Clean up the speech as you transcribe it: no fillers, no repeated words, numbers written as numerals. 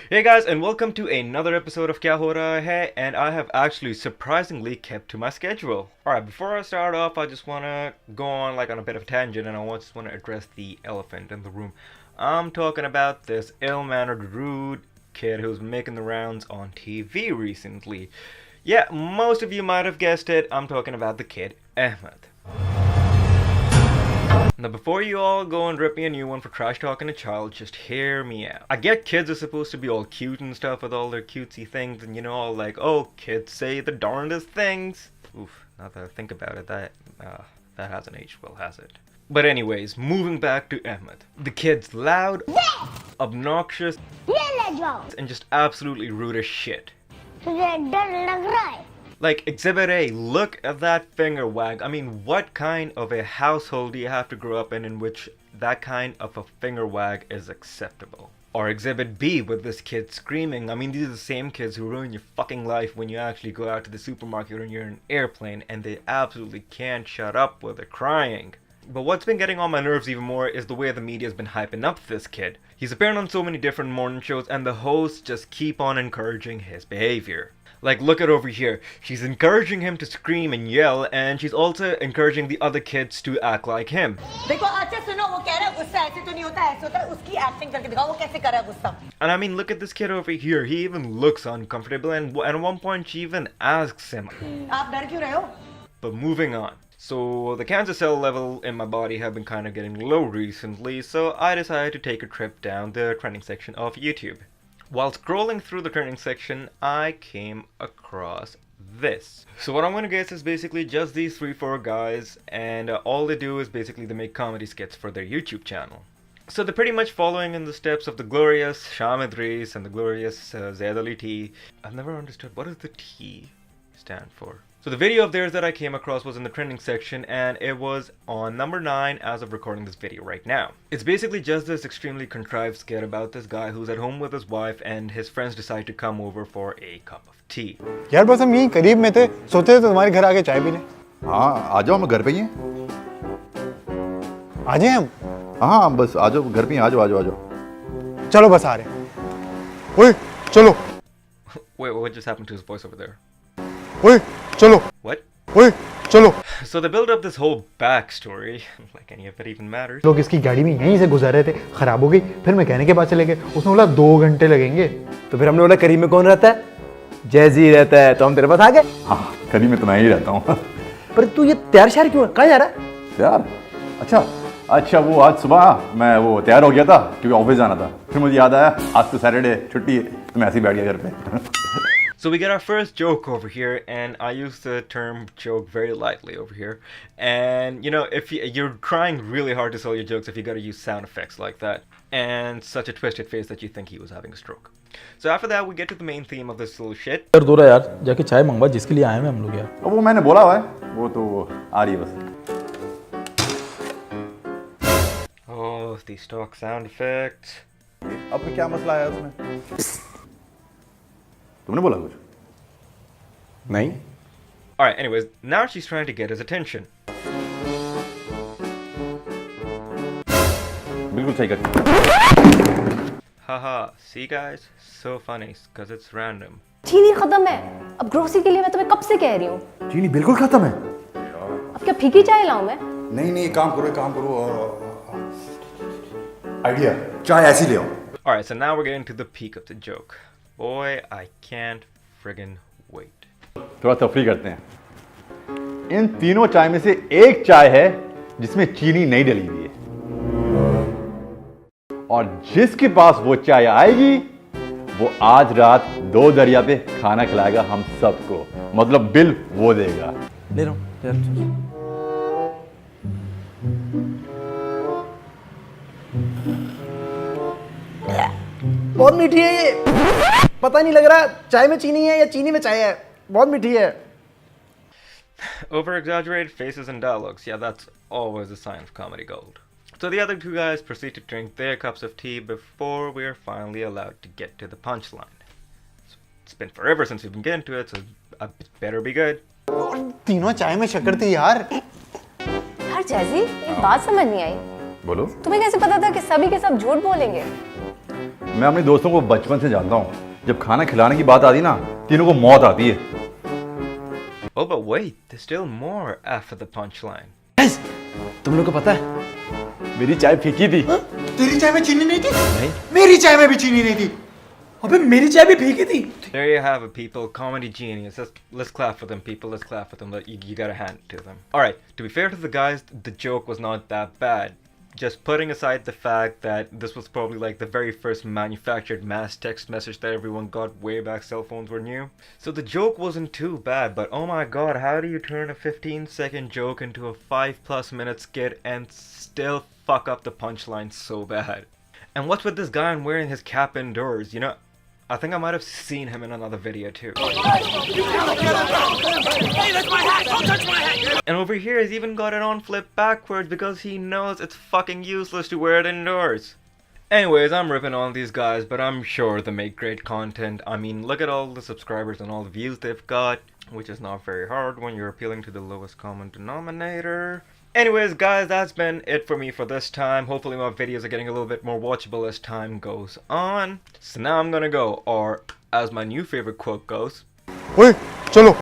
Hey guys, and welcome to another episode of Kya Ho Raha Hai, and I have actually surprisingly kept to my schedule. Alright, before I start off, I just want to go on on a bit of a tangent, and I just want to address the elephant in the room. I'm talking about this ill-mannered, rude kid who's making the rounds on TV recently. Yeah, most of you might have guessed it, I'm talking about the kid, Ahmed. Now before you all go and rip me a new one for trash talking a child, just hear me out. I get kids are supposed to be all cute and stuff with all their cutesy things and all like, oh, kids say the darndest things. Oof, now that I think about it, that hasn't aged well, has it? But anyways, moving back to Ahmed. The kid's loud, obnoxious, and just absolutely rude as shit. Like, Exhibit A, look at that finger wag. I mean, what kind of a household do you have to grow up in which that kind of a finger wag is acceptable? Or Exhibit B with this kid screaming. I mean, these are the same kids who ruin your fucking life when you actually go out to the supermarket or you're in an airplane and they absolutely can't shut up while they're crying. But what's been getting on my nerves even more is the way the media's been hyping up this kid. He's appearing on so many different morning shows and the hosts just keep on encouraging his behavior. Like, look at over here. She's encouraging him to scream and yell, and she's also encouraging the other kids to act like him. And I mean, look at this kid over here. He even looks uncomfortable, and at one point she even asks him. But moving on. So the cancer cell level in my body have been kind of getting low recently, so I decided to take a trip down the trending section of YouTube. While scrolling through the trending section, I came across this. So what I'm going to guess is basically just these 3-4 guys, and all they do is basically they make comedy skits for their YouTube channel. So they're pretty much following in the steps of the glorious Shahid Reis and the glorious Zaid Ali T. I've never understood, what does the T stand for? So the video of theirs that I came across was in the trending section, and it was on number 9 as of recording this video right now. It's basically just this extremely contrived skit about this guy who's at home with his wife and his friends decide to come over for a cup of tea. यार बस हम यहीं करीब में थे, सोचे थे तुम्हारे घर आके चाय पीने। हाँ आ जाओ, हम घर पे ही हैं। आ जाएं हम? हाँ बस आ जाओ, घर पे ही आ जाओ। चलो बस आ रहे हैं। ओए चलो। Wait, what just happened to his voice over there? ओए चलो। What? ओए चलो। So they build up this whole backstory, like any of it even matters. लोग इसकी गाड़ी में यहीं से गुजर रहे थे, खराब हो गई, फिर मैकेनिक के पास चले गए, उसने बोला 2 घंटे लगेंगे। तो फिर हमने बोला करीब में कौन रहता है? जैजी रहता है, तो हम तेरे पास आ गए। हाँ करीब में तो मैं ही रहता हूँ। पर तू ये तैयार श्यार क्यों है? कहाँ जा रहा है? तैयार? अच्छा वो आज सुबह मैं वो तैयार हो गया था क्योंकि ऑफिस जाना था, फिर मुझे याद आया आज तो सैटरडे छुट्टी है, तो मैं ऐसे ही बैठ गया घर पे। So we get our first joke over here, and I use the term joke very lightly over here. And if you're trying really hard to sell your jokes if you gotta use sound effects like that, and such a twisted face that you think he was having a stroke. So after that, we get to the main theme of this little shit. यार दो यार जाके चाय मंगवा जिसके लिए आए हैं हम लोग यार। अब वो मैंने बोला हुआ है, वो तो आ रही है बस। Oh, these stock sound effects. अब क्या मसला आया उसमें? तुमने बोला कुछ? नहीं। Alright, anyways, now she's trying to get his attention. बिल्कुल सही कर। Haha, see guys? So funny, because it's random. चीनी खत्म है। अब ग्रोसरी के लिए मैं तुम्हें कब से कह रही हूँ। चीनी बिल्कुल खत्म है। अब क्या फीकी चाय लाऊं मैं? नहीं काम करो। आइडिया, चाय ऐसी ले आओ। Alright, so now we're getting to the peak of the joke. Boy, I can't friggin' wait. थोड़ा तफरी करते हैं। इन तीनों चाय में से एक चाय है जिसमें चीनी नहीं डली हुई है, और जिसके पास वो चाय आएगी वो आज रात 2 दरिया पे खाना खिलाएगा हम सबको, मतलब बिल वो देगा। ले रहा हूँ। बहुत मीठी है ये, पता नहीं लग रहा चाय में चीनी है या चीनी में चाय है, बहुत मीठी है। Over-exaggerated faces and dialogues, yeah, that's always a sign of comedy gold. So the other 2 guys proceed to drink their cups of tea before we are finally allowed to get to the punchline. So it's been forever since we've been getting to it, so it better be good. तीनों चाय में शक्कर थी यार। यार jazzy, एक बात समझ नहीं आई। बोलो। तुम्हें कैसे पता था कि सभी के सब झूठ बोलेंगे? मैं अपने दोस्तों को बचपन से जानता हूँ, जब खाना खिलाने की बात आती ना, तीनों को मौत आती है। Oh, but wait, there's still more after the punchline. Guys, तुम लोग को पता है मेरी चाय फीकी थी। तेरी चाय में चीनी नहीं थी? नहीं। मेरी चाय में भी चीनी नहीं थी। अबे मेरी चाय भी फीकी थी। There you have it, people. Comedy genius. Let's clap for them, people. Let's clap for them. You got a hand to them. Alright, to be fair to the guys, the joke was not that bad. Just putting aside the fact that this was probably like the very first manufactured mass text message that everyone got way back cell phones were new. So the joke wasn't too bad, but oh my god, how do you turn a 15-second joke into a 5+ minute skit and still fuck up the punchline so bad? And what's with this guy wearing his cap indoors? You know, I think I might have seen him in another video too. And over here he's even got it on flipped backwards because he knows it's fucking useless to wear it indoors. Anyways, I'm ripping on these guys, but I'm sure they make great content. I mean, look at all the subscribers and all the views they've got, which is not very hard when you're appealing to the lowest common denominator. Anyways, guys, that's been it for me for this time. Hopefully my videos are getting a little bit more watchable as time goes on. So now I'm gonna go, or as my new favorite quote goes, ओए चलो